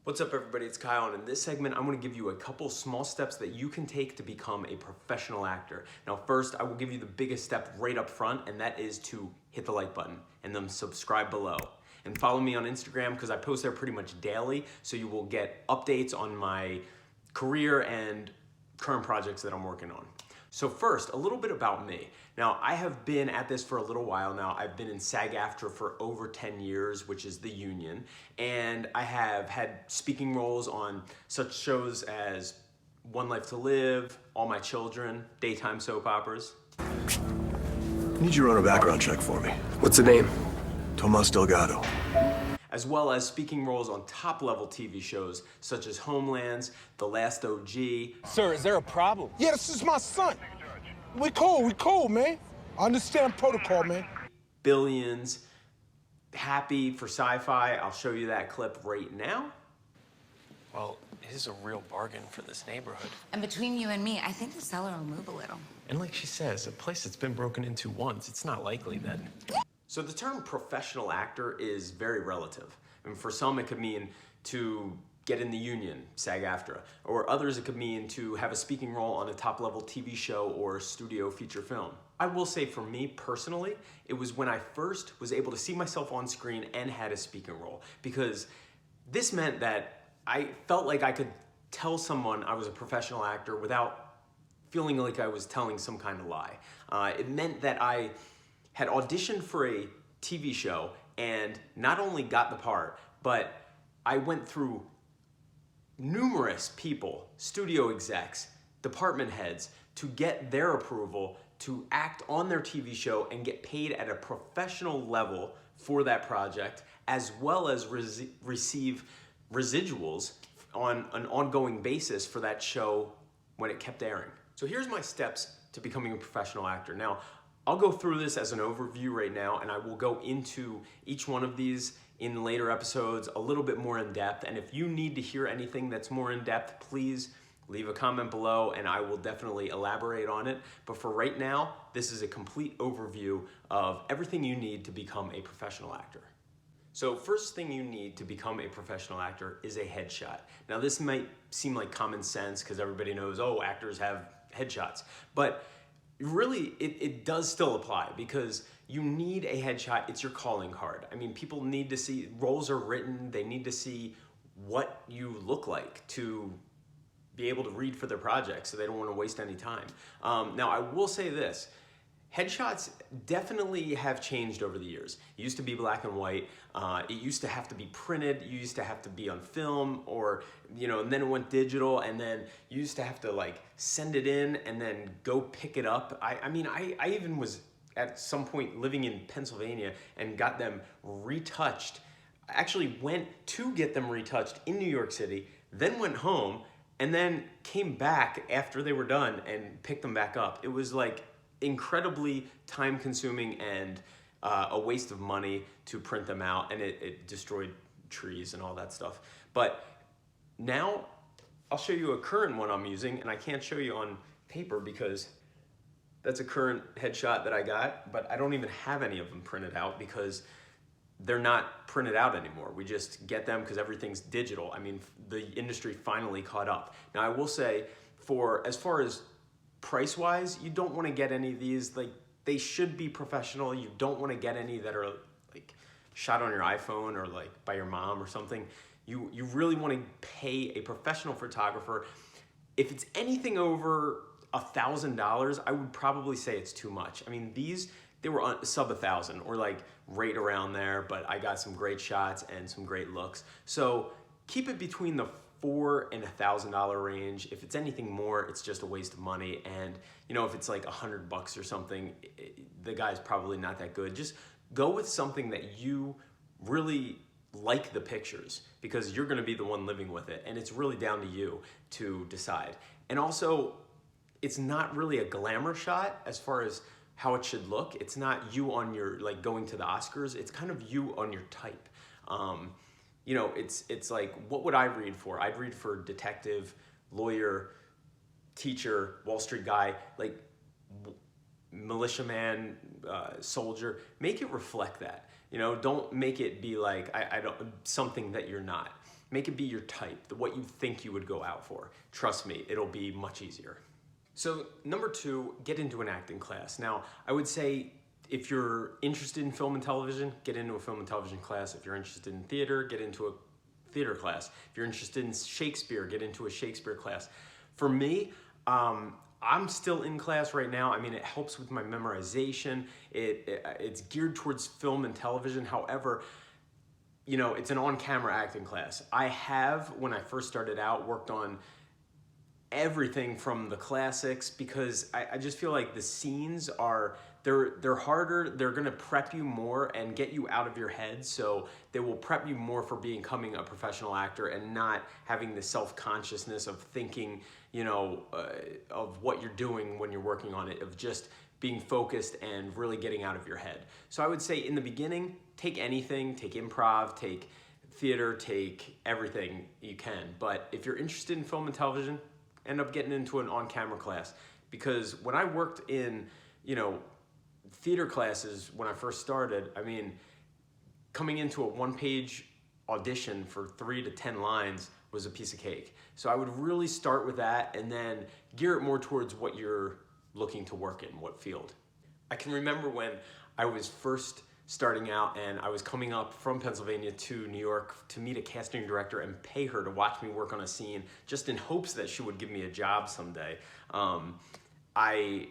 What's up everybody, it's Kyle, and in this segment I'm going to give you a couple small steps that you can take to become a professional actor. Now first, I will give you the biggest step right up front, and that is to hit the like button and then subscribe below. And follow me on Instagram because I post there pretty much daily, so you will get updates on my career and current projects that I'm working on. So first, a little bit about me. Now, I have been at this for a little while now. I've been in SAG-AFTRA for over 10 years, which is the union, and I have had speaking roles on such shows as One Life to Live, All My Children, daytime soap operas. I need you to run a background check for me. What's the name? Tomas Delgado. As well as speaking roles on top-level TV shows such as Homeland, the Last O.G. Sir, is there a problem? Yeah, this is my son. We cool, man. I understand protocol, man. Billions, Happy for Sci-Fi. I'll show you that clip right now. Well, it is a real bargain for this neighborhood. And between you and me, I think the seller will move a little. And like she says, a place that's been broken into once, it's not likely that... So the term professional actor is very relative. I mean, for some it could mean to get in the union, SAG-AFTRA, or others it could mean to have a speaking role on a top-level TV show or studio feature film. I will say for me personally, it was when I first was able to see myself on screen and had a speaking role, because this meant that I felt like I could tell someone I was a professional actor without feeling like I was telling some kind of lie. It meant that I had auditioned for a TV show and not only got the part, but I went through numerous people, studio execs, department heads, to get their approval to act on their TV show and get paid at a professional level for that project, as well as receive residuals on an ongoing basis for that show when it kept airing. So here's my steps to becoming a professional actor. Now, I'll go through this as an overview right now, and I will go into each one of these in later episodes a little bit more in depth. And if you need to hear anything that's more in depth, please leave a comment below and I will definitely elaborate on it. But for right now, this is a complete overview of everything you need to become a professional actor. So first thing you need to become a professional actor is a headshot. Now this might seem like common sense because everybody knows, oh, actors have headshots. But really, it does still apply because you need a headshot. It's your calling card. I mean, people need to see, roles are written, they need to see what you look like to be able to read for their project, so they don't want to waste any time. Now, I will say this. Headshots definitely have changed over the years. It used to be black and white. It used to have to be printed. You used to have to be on film, or, you know, and then it went digital, and then you used to have to like send it in and then go pick it up. I mean, I even was at some point living in Pennsylvania and got them retouched. I actually went to get them retouched in New York City, then went home, and then came back after they were done and picked them back up. It was like incredibly time consuming and a waste of money to print them out, and it destroyed trees and all that stuff. But now I'll show you a current one I'm using, and I can't show you on paper because that's a current headshot that I got, but I don't even have any of them printed out because they're not printed out anymore. We just get them because everything's digital. I mean, the industry finally caught up. Now I will say, as far as price-wise, you don't want to get any of these. Like, they should be professional. You don't want to get any that are like shot on your iPhone or like by your mom or something. You really want to pay a professional photographer. If it's anything over $1,000, I would probably say it's too much. I mean, they were sub 1,000 or like right around there, but I got some great shots and some great looks. So keep it between the $400 and $1,000 range. If it's anything more, it's just a waste of money. And you know, if it's like $100 or something, the guy's probably not that good. Just go with something that you really like the pictures, because you're gonna be the one living with it, and it's really down to you to decide. And also, it's not really a glamour shot as far as how it should look. It's not you on your, like, going to the Oscars. It's kind of you on your type. You know, it's like, what would I read for? I'd read for detective, lawyer, teacher, Wall Street guy, like militiaman, soldier. Make it reflect that. You know, don't make it be like I don't, something that you're not. make it be your type, what you think you would go out for. Trust me, it'll be much easier. So number 2, get into an acting class. Now, I would say if you're interested in film and television, get into a film and television class. If you're interested in theater, get into a theater class. If you're interested in Shakespeare, get into a Shakespeare class. For me, I'm still in class right now. I mean, it helps with my memorization. It's geared towards film and television. However, you know, it's an on-camera acting class. I have, when I first started out, worked on everything from the classics because I just feel like the scenes are, they're harder. They're gonna prep you more and get you out of your head. So they will prep you more for becoming a professional actor and not having the self-consciousness of thinking, you know, of what you're doing when you're working on it, of just being focused and really getting out of your head. So I would say in the beginning, take anything, take improv, take theater, take everything you can. But if you're interested in film and television, end up getting into an on-camera class. Because when I worked in, you know, theater classes when I first started, I mean, coming into a one-page audition for 3 to 10 lines was a piece of cake. So I would really start with that and then gear it more towards what you're looking to work in, what field. I can remember when I was first starting out and I was coming up from Pennsylvania to New York to meet a casting director and pay her to watch me work on a scene just in hopes that she would give me a job someday. I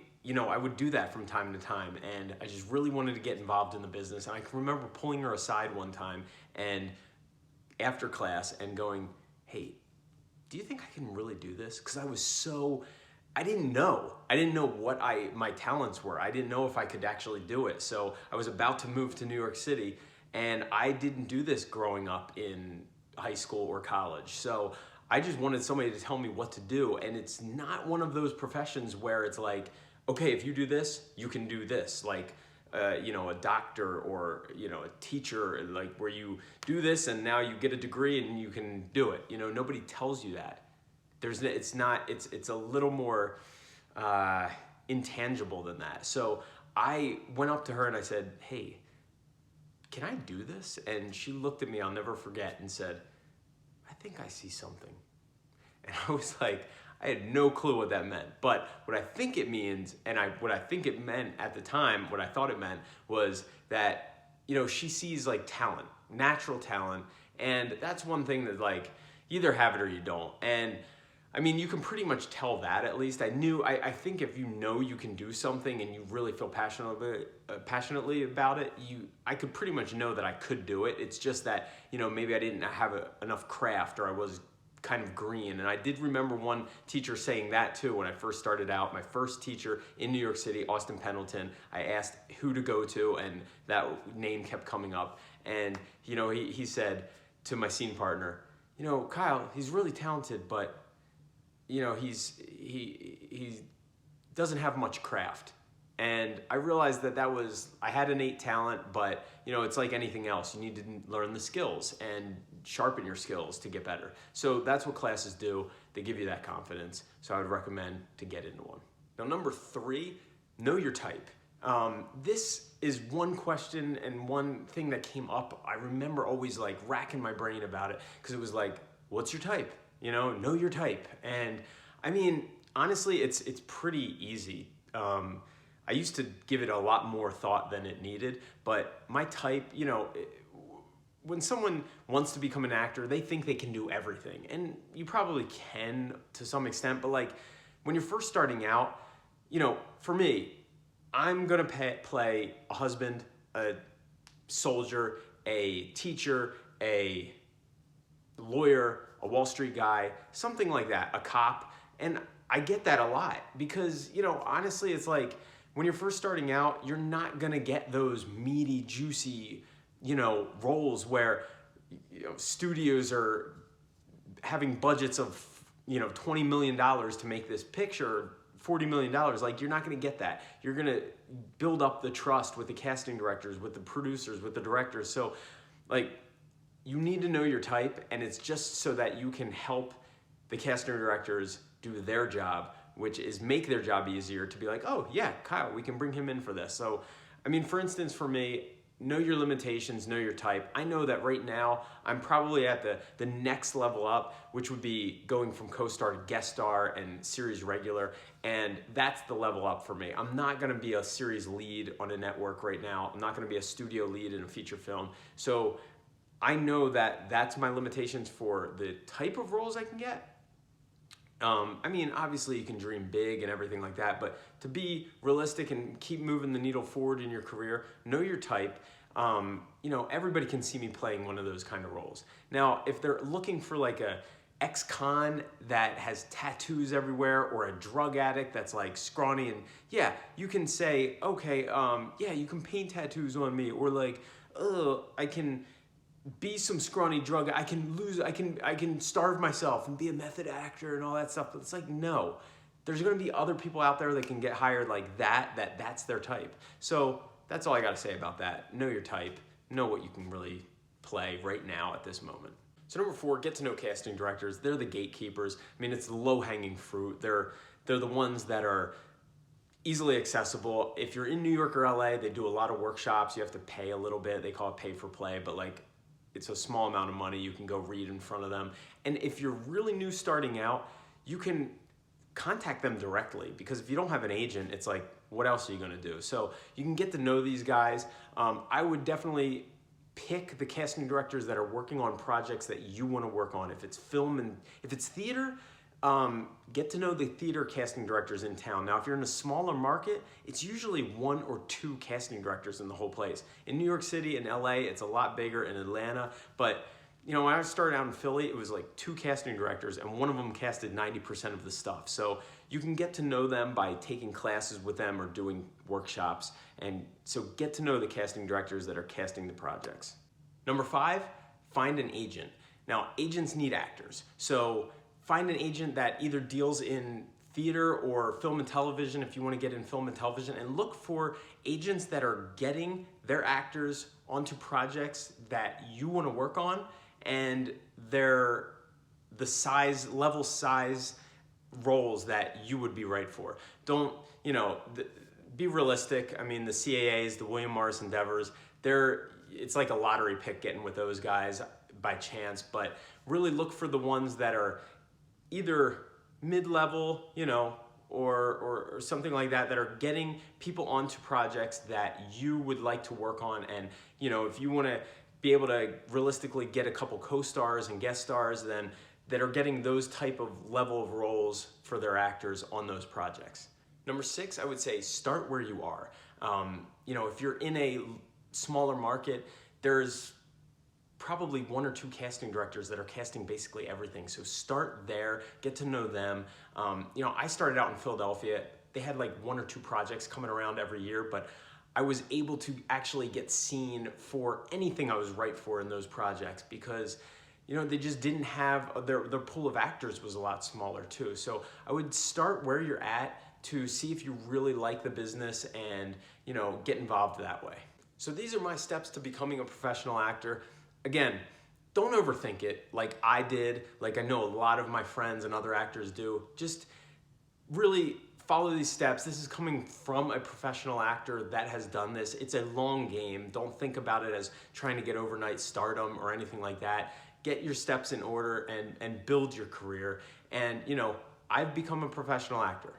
would do that from time to time, and I just really wanted to get involved in the business. And I can remember pulling her aside one time and after class and going, hey, do you think I can really do this? Because I didn't know what my talents were. I didn't know if I could actually do it. So I was about to move to New York City, and I didn't do this growing up in high school or college. So I just wanted somebody to tell me what to do. And it's not one of those professions where it's like, okay, if you do this, you can do this. Like, a doctor or, a teacher, like where you do this and now you get a degree and you can do it. Nobody tells you that. It's a little more intangible than that. So I went up to her and I said, hey, can I do this? And she looked at me, I'll never forget, and said, I think I see something. And I was like, I had no clue what that meant. But what I think it means, and what I think it meant at the time, what I thought it meant was that, she sees like talent, natural talent. And that's one thing that like, you either have it or you don't. And I mean, you can pretty much tell that, at least. I think if you know you can do something and you really feel passionately about it, I could pretty much know that I could do it. It's just that, maybe I didn't have enough craft, or I was kind of green. And I did remember one teacher saying that too when I first started out. My first teacher in New York City, Austin Pendleton, I asked who to go to, and that name kept coming up. And, he said to my scene partner, Kyle, he's really talented, but he doesn't have much craft. And I realized I had innate talent, but it's like anything else. You need to learn the skills and sharpen your skills to get better. So that's what classes do. They give you that confidence. So I would recommend to get into one. Now, number 3, know your type. This is one question and one thing that came up. I remember always like racking my brain about it because it was like, what's your type? Know your type. And I mean, honestly, it's pretty easy. I used to give it a lot more thought than it needed, but my type, when someone wants to become an actor, they think they can do everything. And you probably can to some extent, but like when you're first starting out, for me, I'm gonna play a husband, a soldier, a teacher, a lawyer, a Wall Street guy, something like that, a cop. And I get that a lot because, honestly, it's like when you're first starting out, you're not gonna get those meaty, juicy, roles where, studios are having budgets of, $20 million to make this picture, $40 million. Like, you're not gonna get that. You're gonna build up the trust with the casting directors, with the producers, with the directors. So, like, you need to know your type, and it's just so that you can help the casting directors do their job, which is make their job easier to be like, oh yeah, Kyle, we can bring him in for this. So, I mean, for instance, for me, know your limitations, know your type. I know that right now I'm probably at the next level up, which would be going from co-star to guest star and series regular, and that's the level up for me. I'm not gonna be a series lead on a network right now. I'm not gonna be a studio lead in a feature film. So I know that that's my limitations for the type of roles I can get. I mean, obviously you can dream big and everything like that, but to be realistic and keep moving the needle forward in your career, know your type. You know, everybody can see me playing one of those kind of roles. Now, if they're looking for like a ex-con that has tattoos everywhere, or a drug addict that's like scrawny, and yeah, you can say, okay, yeah, you can paint tattoos on me, or like, I can be some scrawny drug, I can starve myself and be a method actor and all that stuff. But it's like, no, there's gonna be other people out there that can get hired like that's their type. So that's all I gotta say about that. Know your type, know what you can really play right now at this moment. So number 4, get to know casting directors. They're the gatekeepers. I mean, it's the low-hanging fruit. They're the ones that are easily accessible. If you're in New York or LA, they do a lot of workshops. You have to pay a little bit. They call it pay for play, but like, it's a small amount of money. You can go read in front of them. And if you're really new starting out, you can contact them directly, because if you don't have an agent, it's like, what else are you gonna do? So you can get to know these guys. I would definitely pick the casting directors that are working on projects that you wanna work on. If it's film and if it's theater, get to know the theater casting directors in town. Now, if you're in a smaller market, it's usually 1 or 2 casting directors in the whole place. In New York City and LA, it's a lot bigger, in Atlanta. But you know, when I started out in Philly, it was like 2 casting directors, and one of them casted 90% of the stuff. So you can get to know them by taking classes with them or doing workshops. And so get to know the casting directors that are casting the projects. Number 5, find an agent. Now, agents need actors. So find an agent that either deals in theater or film and television, if you want to get in film and television, and look for agents that are getting their actors onto projects that you want to work on, and they're the level size roles that you would be right for. Don't, you know, be realistic. I mean, the CAAs, the William Morris Endeavors, it's like a lottery pick getting with those guys by chance, but really look for the ones that are either mid-level, you know, or something like that are getting people onto projects that you would like to work on. And, you know, if you want to be able to realistically get a couple co-stars and guest stars, then that are getting those type of level of roles for their actors on those projects. Number 6, I would say start where you are. You know, if you're in a smaller market, there's probably 1 or 2 casting directors that are casting basically everything. So start there, get to know them. You know, I started out in Philadelphia. They had like 1 or 2 projects coming around every year, but I was able to actually get seen for anything I was right for in those projects, because, you know, they just didn't have, their pool of actors was a lot smaller too. So I would start where you're at to see if you really like the business and, you know, get involved that way. So these are my steps to becoming a professional actor. Again, don't overthink it like I did, like I know a lot of my friends and other actors do. Just really follow these steps. This is coming from a professional actor that has done this. It's a long game. Don't think about it as trying to get overnight stardom or anything like that. Get your steps in order and build your career. And, you know, I've become a professional actor.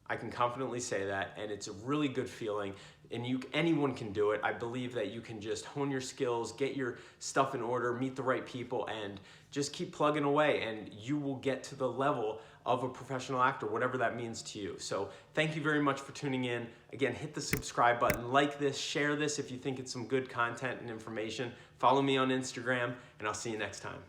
I can confidently say that, and it's a really good feeling, and anyone can do it. I believe that you can just hone your skills, get your stuff in order, meet the right people, and just keep plugging away, and you will get to the level of a professional actor, whatever that means to you. So thank you very much for tuning in. Again, hit the subscribe button, like this, share this if you think it's some good content and information. Follow me on Instagram, and I'll see you next time.